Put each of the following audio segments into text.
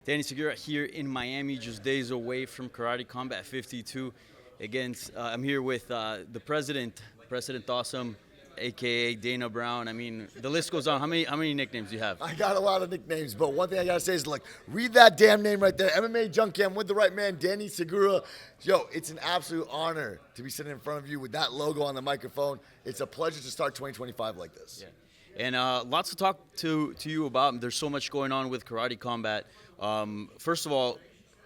Danny Segura here in Miami, just days away from Karate Combat 52. Against, I'm here with the president, President Asim, aka Dana Brown. I mean, the list goes on. How many nicknames do you have? I got a lot of nicknames, but one thing I gotta say is, like, read that damn name right there. MMA Junkie. I'm with the right man, Danny Segura. Yo, it's an absolute honor to be sitting in front of you with that logo on the microphone. It's a pleasure to start 2025 like this. Yeah. And lots to talk to you about. There's so much going on with Karate Combat. First of all,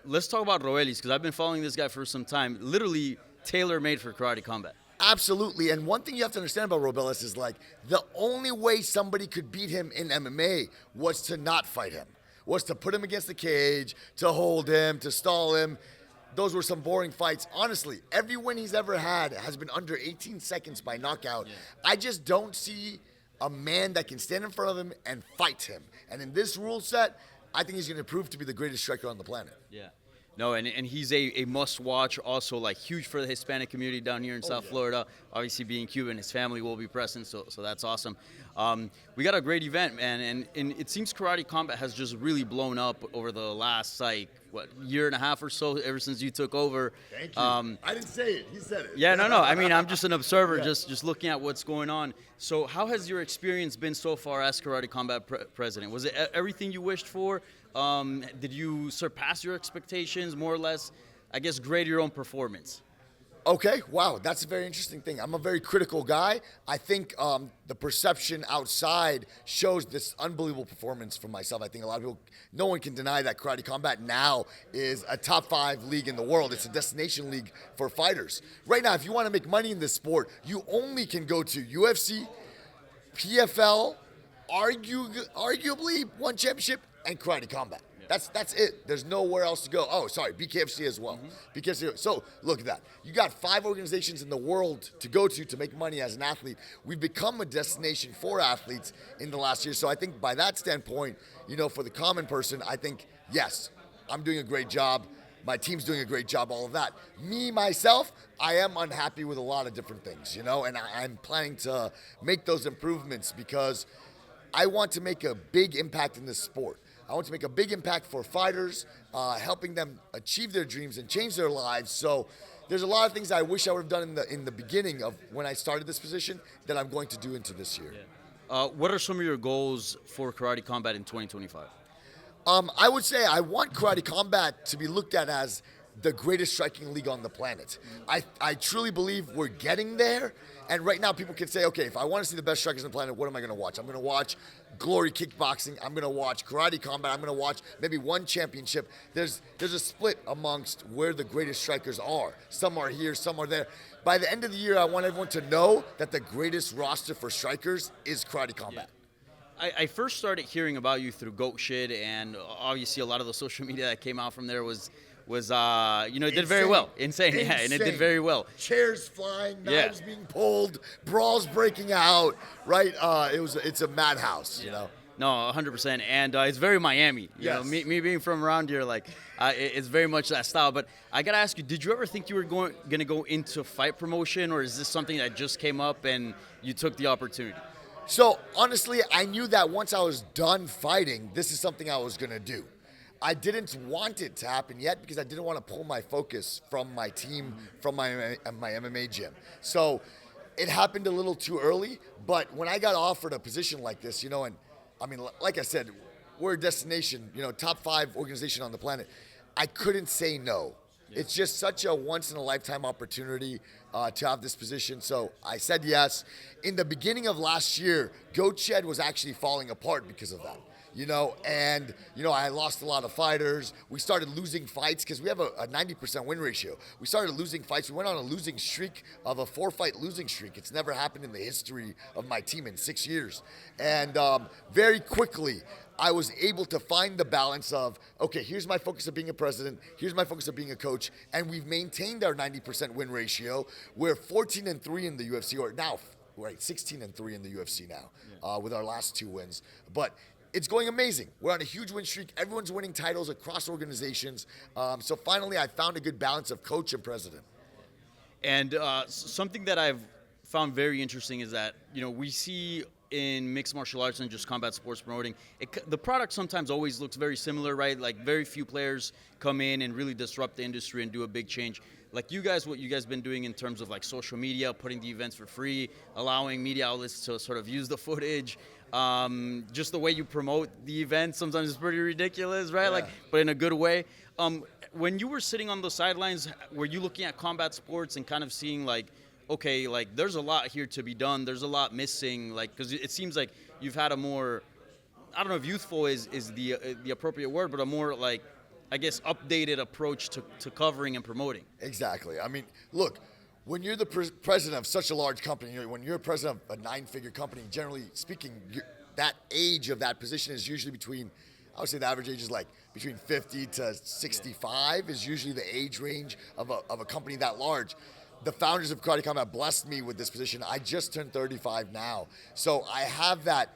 let's talk about Robellis, because I've been following this guy for some time. Literally tailor-made for Karate Combat. Absolutely. And one thing you have to understand about Robellis is, like, the only way somebody could beat him in MMA was to not fight him, was to put him against the cage, to hold him, to stall him. Those were some boring fights. Honestly, every win he's ever had has been under 18 seconds by knockout. Yeah. I just don't see a man that can stand in front of him and fight him. And in this rule set, I think he's going to prove to be the greatest striker on the planet. Yeah. No, and he's a must-watch, also, like, huge for the Hispanic community down here in South Florida. Obviously, being Cuban, his family will be present, so that's awesome. We got a great event, man, and it seems Karate Combat has just really blown up over the last, like, year and a half or so, ever since you took over. Thank you. I didn't say it. He said it. Yeah, no. I mean, I'm just an observer, just looking at what's going on. So how has your experience been so far as Karate Combat president? Was it everything you wished for? Did you surpass your expectations, more or less? I guess grade your own performance. Okay, wow, that's a very interesting thing. I'm a very critical guy. I think the perception outside shows this unbelievable performance from myself. I think a lot of people, no one can deny that Karate Combat now is a top 5 league in the world. It's a destination league for fighters. Right now, if you want to make money in this sport, you only can go to UFC, PFL, arguably one championship, and Karate Combat. That's it. There's nowhere else to go. Oh, sorry, BKFC as well. BKFC. So look at that. You got 5 organizations in the world to go to make money as an athlete. We've become a destination for athletes in the last year. So I think by that standpoint, for the common person, I think, yes, I'm doing a great job. My team's doing a great job, all of that. Me, myself, I am unhappy with a lot of different things, and I'm planning to make those improvements because I want to make a big impact in this sport. I want to make a big impact for fighters, helping them achieve their dreams and change their lives. So there's a lot of things I wish I would have done in the beginning of when I started this position that I'm going to do into this year. Yeah. What are some of your goals for Karate Combat in 2025? I would say I want Karate Combat to be looked at as the greatest striking league on the planet. I truly believe we're getting there. And right now people can say, okay, if I want to see the best strikers on the planet, what am I going to watch? I'm going to watch Glory Kickboxing. I'm going to watch Karate Combat. I'm going to watch maybe one championship. There's a split amongst where the greatest strikers are. Some are here, some are there. By the end of the year, I want everyone to know that the greatest roster for strikers is Karate Combat. Yeah. I first started hearing about you through Goat Shit, and obviously a lot of the social media that came out from there was it did very well. Insane. Yeah, and it did very well. Chairs flying, knives being pulled, brawls breaking out, right? It's a madhouse, No, 100%, and it's very Miami. Yes. Me being from around here, it's very much that style. But I gotta ask you, did you ever think you were gonna go into fight promotion, or is this something that just came up and you took the opportunity? So honestly, I knew that once I was done fighting, this is something I was gonna do. I didn't want it to happen yet because I didn't want to pull my focus from my team, from my MMA gym. So it happened a little too early, but when I got offered a position like this, and I mean, like I said, we're a destination, top 5 organization on the planet. I couldn't say no. Yeah. It's just such a once-in-a-lifetime opportunity to have this position. So I said yes. In the beginning of last year, Goat Shed was actually falling apart because of that. I lost a lot of fighters. We started losing fights because we have a 90% win ratio. We started losing fights. We went on a losing streak of a 4-fight losing streak. It's never happened in the history of my team in 6 years. And very quickly, I was able to find the balance of, okay, here's my focus of being a president. Here's my focus of being a coach. And we've maintained our 90% win ratio. We're 14-3 in the UFC, or now, right, 16-3 in the UFC now with our last 2 wins. But it's going amazing. We're on a huge win streak. Everyone's winning titles across organizations. So finally, I found a good balance of coach and president. And something that I've found very interesting is that, we see in mixed martial arts and just combat sports promoting, the product sometimes always looks very similar, right? Like very few players come in and really disrupt the industry and do a big change. Like you guys, what you guys been doing in terms of like social media, putting the events for free, allowing media outlets to sort of use the footage. Just the way you promote the event sometimes is pretty ridiculous, right? Yeah. Like, but in a good way. When you were sitting on the sidelines, were you looking at combat sports and kind of seeing like, okay, like there's a lot here to be done. There's a lot missing, like, because it seems like you've had a more, I don't know if youthful is the appropriate word, but a more like, I guess, updated approach to covering and promoting. Exactly. I mean, look, when you're the president of such a large company, when you're president of a 9-figure company, generally speaking, that age of that position is usually between, I would say the average age is like between 50 to 65 is usually the age range of a company that large. The founders of Karate Combat blessed me with this position. I just turned 35 now. So I have that,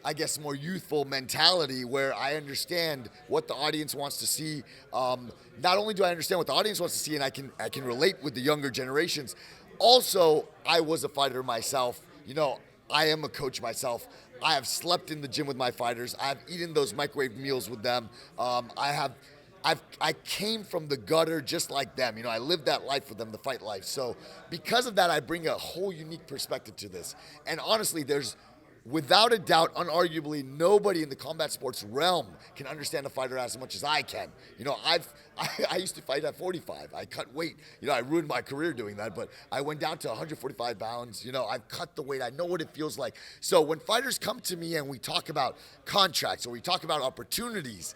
I guess, more youthful mentality where I understand what the audience wants to see. Not only do I understand what the audience wants to see, and I can relate with the younger generations. Also, I was a fighter myself. You know, I am a coach myself. I have slept in the gym with my fighters. I've eaten those microwave meals with them. I came from the gutter just like them. You know, I lived that life with them, the fight life. So because of that, I bring a whole unique perspective to this. And honestly, there's, without a doubt, unarguably, nobody in the combat sports realm can understand a fighter as much as I can. You know, I used to fight at 45. I cut weight. You know, I ruined my career doing that, but I went down to 145 pounds. You know, I've cut the weight. I know what it feels like. So when fighters come to me and we talk about contracts or we talk about opportunities,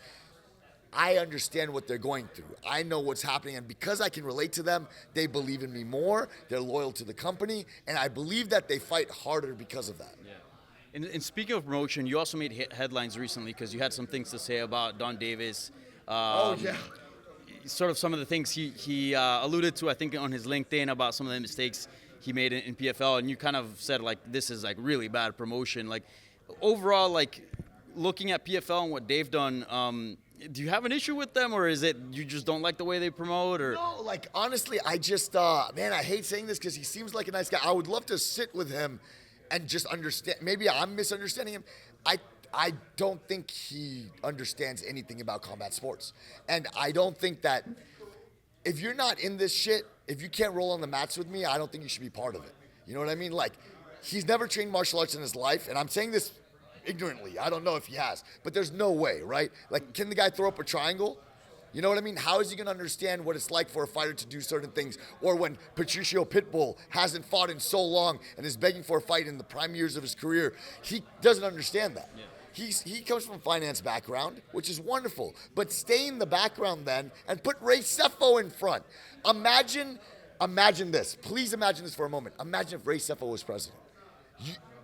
I understand what they're going through. I know what's happening, and because I can relate to them, they believe in me more. They're loyal to the company, and I believe that they fight harder because of that. Yeah. And speaking of promotion, you also made headlines recently because you had some things to say about Donn Davis. Sort of some of the things he alluded to, I think, on his LinkedIn about some of the mistakes he made in PFL, and you kind of said, like, this is, like, really bad promotion. Like, overall, like, looking at PFL and what they've done, do you have an issue with them, or is it you just don't like the way they promote? Or no, like, honestly, I just, man, I hate saying this because he seems like a nice guy. I would love to sit with him and just understand. Maybe I'm misunderstanding him. I don't think he understands anything about combat sports. And I don't think that if you're not in this shit, if you can't roll on the mats with me, I don't think you should be part of it. You know what I mean? Like, he's never trained martial arts in his life, and I'm saying this ignorantly. I don't know if he has, but there's no way, right? Like, can the guy throw up a triangle? You know what I mean? How is he going to understand what it's like for a fighter to do certain things? Or when Patricio Pitbull hasn't fought in so long and is begging for a fight in the prime years of his career, he doesn't understand that. Yeah. He comes from a finance background, which is wonderful. But stay in the background then and put Ray Sefo in front. Imagine this. Please imagine this for a moment. Imagine if Ray Sefo was president.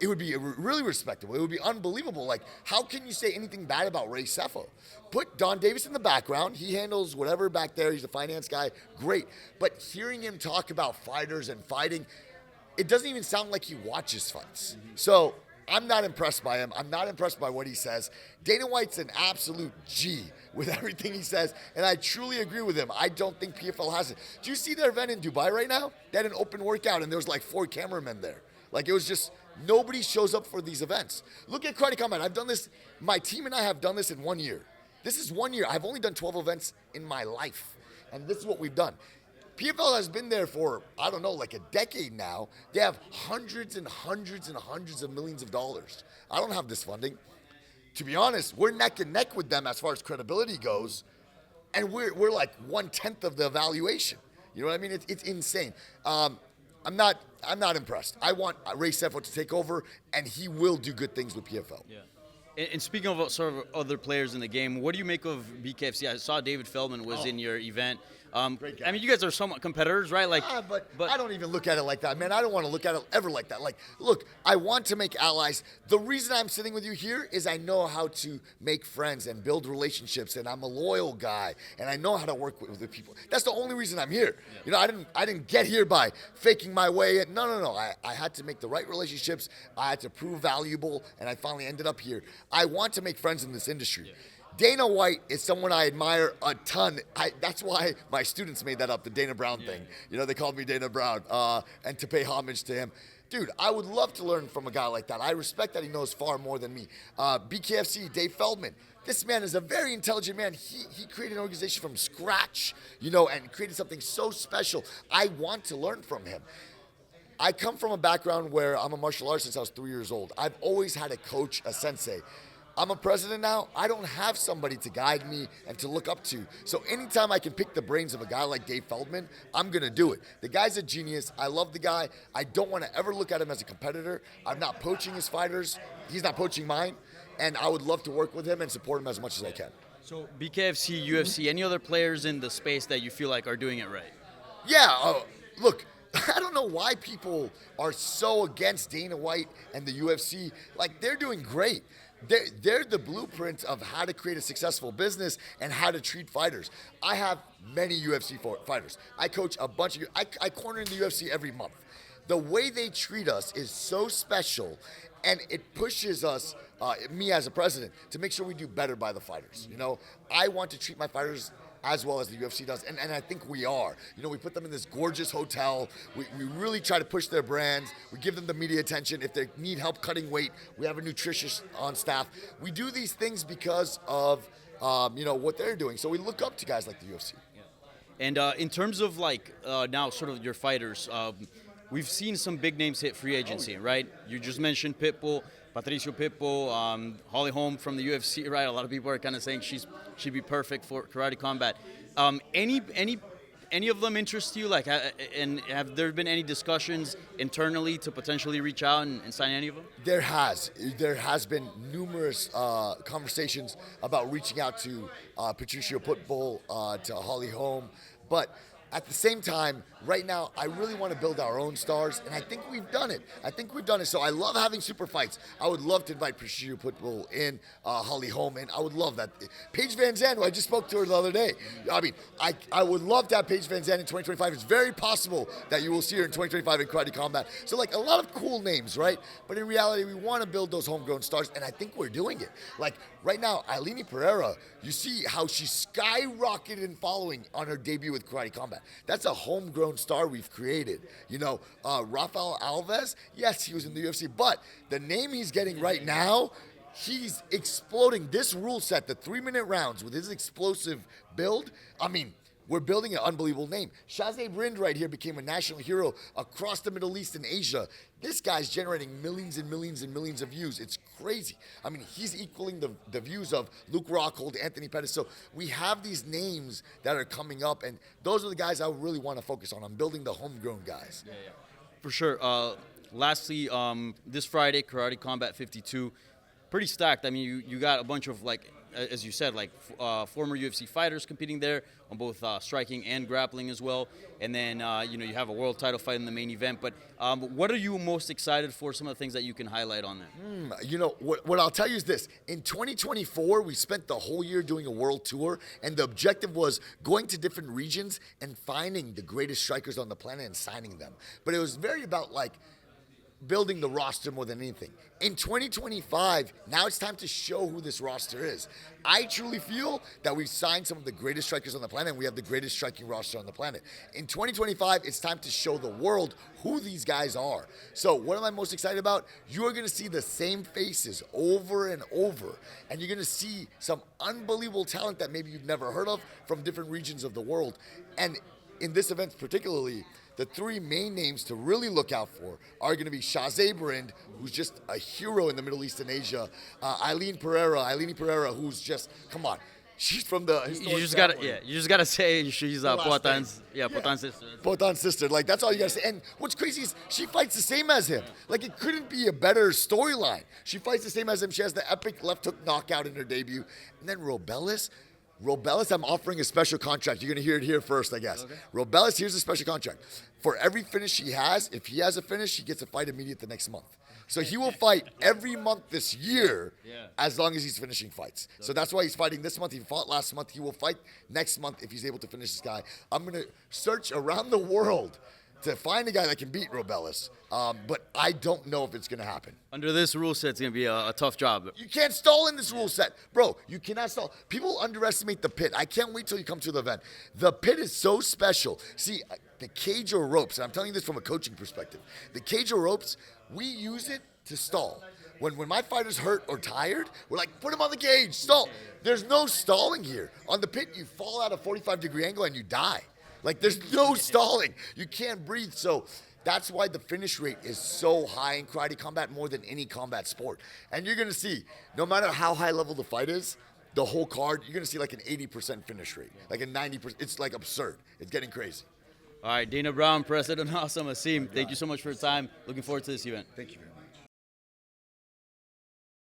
It would be really respectable. It would be unbelievable. Like, how can you say anything bad about Ray Sefo? Put Donn Davis in the background. He handles whatever back there. He's a finance guy. Great. But hearing him talk about fighters and fighting, it doesn't even sound like he watches fights. Mm-hmm. So I'm not impressed by him. I'm not impressed by what he says. Dana White's an absolute G with everything he says, and I truly agree with him. I don't think PFL has it. Do you see their event in Dubai right now? They had an open workout, and there was like 4 cameramen there. Like, it was just, nobody shows up for these events. Look at Karate Combat. I've done this, my team and I have done this in 1 year. This is 1 year. I've only done 12 events in my life, and this is what we've done. PFL has been there for, I don't know, like a decade now. They have hundreds and hundreds and hundreds of millions of dollars. I don't have this funding. To be honest, we're neck and neck with them as far as credibility goes, and we're like 1/10 of the evaluation. You know what I mean? It's insane. I'm not impressed. I want Ray Sefo to take over, and he will do good things with PFL. Yeah. And speaking of sort of other players in the game, what do you make of BKFC? I saw David Feldman was in your event. Great guy. I mean, you guys are somewhat competitors, right? Like, but I don't even look at it like that, man. I don't want to look at it ever like that. Like, look, I want to make allies. The reason I'm sitting with you here is I know how to make friends and build relationships, and I'm a loyal guy, and I know how to work with the people. That's the only reason I'm here. Yeah. You know, I didn't get here by faking my way in. No. I had to make the right relationships. I had to prove valuable, and I finally ended up here. I want to make friends in this industry. Yeah. Dana White is someone I admire a ton. That's why my students made that up, the Dana Brown thing. You know, they called me Dana Brown, and to pay homage to him. Dude, I would love to learn from a guy like that. I respect that he knows far more than me. BKFC, Dave Feldman. This man is a very intelligent man. He created an organization from scratch, and created something so special. I want to learn from him. I come from a background where I'm a martial artist since I was 3 years old. I've always had a coach, a sensei. I'm a president now. I don't have somebody to guide me and to look up to. So anytime I can pick the brains of a guy like Dave Feldman, I'm going to do it. The guy's a genius. I love the guy. I don't want to ever look at him as a competitor. I'm not poaching his fighters. He's not poaching mine. And I would love to work with him and support him as much as I can. So BKFC, UFC, any other players in the space that you feel like are doing it right? Yeah, look, I don't know why people are so against Dana White and the UFC. Like, they're doing great. They're the blueprint of how to create a successful business and how to treat fighters. I have many UFC fighters. I coach a bunch of, I corner in the UFC every month. The way they treat us is so special, and it pushes us, me as a president, to make sure we do better by the fighters. I want to treat my fighters as well as the UFC does, and I think we are. We put them in this gorgeous hotel. We really try to push their brands. We give them the media attention. If they need help cutting weight, we have a nutritionist on staff. We do these things because of what they're doing. So we look up to guys like the UFC. And in terms of now sort of your fighters, we've seen some big names hit free agency, right? You just mentioned Pitbull, Patricio Pitbull, Holly Holm from the UFC, right? A lot of people are kind of saying she'd be perfect for Karate Combat. Any of them interest you? And have there been any discussions internally to potentially reach out and sign any of them? There has been numerous conversations about reaching out to Patricio Pitbull, to Holly Holm, but at the same time, right now, I really want to build our own stars, and I think we've done it. So I love having super fights. I would love to invite Patricio Pitbull in, Holly Holm, and I would love that. Paige Van Zandt, who I just spoke to her the other day. I mean, I would love to have Paige Van Zandt in 2025. It's very possible that you will see her in 2025 in Karate Combat. So, a lot of cool names, right? But in reality, we want to build those homegrown stars, and I think we're doing it. Right now, Ailini Pereira, you see how she skyrocketed in following on her debut with Karate Combat. That's a homegrown star we've created. Rafael Alves, yes, he was in the UFC, but the name he's getting right now, he's exploding. This rule set, the 3-minute rounds with his explosive build, we're building an unbelievable name. Shazay Brind right here became a national hero across the Middle East and Asia. This guy's generating millions and millions and millions of views. It's crazy. He's equaling the views of Luke Rockhold, Anthony Pettis. So we have these names that are coming up, and those are the guys I really want to focus on. I'm building the homegrown guys. Yeah. For sure. Lastly, this Friday, Karate Combat 52, pretty stacked. You got a bunch of, as you said, former UFC fighters competing there on both striking and grappling as well. And then, you have a world title fight in the main event. But what are you most excited for, some of the things that you can highlight on there? What I'll tell you is this. In 2024, we spent the whole year doing a world tour, and the objective was going to different regions and finding the greatest strikers on the planet and signing them. But it was very about, building the roster more than anything. In 2025, now it's time to show who this roster is. I truly feel that we've signed some of the greatest strikers on the planet, and we have the greatest striking roster on the planet. In 2025, it's time to show the world who these guys are. So what am I most excited about? You are going to see the same faces over and over, and you're going to see some unbelievable talent that maybe you've never heard of from different regions of the world. And in this event particularly, the 3 main names to really look out for are going to be Shazay Brind, who's just a hero in the Middle East and Asia. Ailini Pereira, who's just, come on. She's from the You just gotta say she's Potan's sister. Potan's sister. That's all you gotta say. And what's crazy is she fights the same as him. It couldn't be a better storyline. She fights the same as him. She has the epic left hook knockout in her debut. And then Robellis, I'm offering a special contract. You're going to hear it here first, I guess. Okay. Robellis, here's a special contract. For every finish he has, if he has a finish, he gets a fight immediate the next month. So he will fight every month this year as long as he's finishing fights. So that's why he's fighting this month. He fought last month. He will fight next month if he's able to finish this guy. I'm going to search around the world to find a guy that can beat Robellis, but I don't know if it's going to happen. Under this rule set, it's going to be a tough job. You can't stall in this rule set. Bro, you cannot stall. People underestimate the pit. I can't wait till you come to the event. The pit is so special. See, the cage or ropes, and I'm telling you this from a coaching perspective, the cage or ropes, we use it to stall. When my fighter's hurt or tired, we're like, put him on the cage, stall. There's no stalling here. On the pit, you fall out a 45-degree angle and you die. Like, there's no stalling. You can't breathe. So that's why the finish rate is so high in karate combat, more than any combat sport. And you're going to see, no matter how high level the fight is, the whole card, you're going to see like an 80% finish rate, like a 90%. It's like absurd. It's getting crazy. All right, Dana Brown, President Asim, thank you so much for your time. Looking forward to this event. Thank you very much.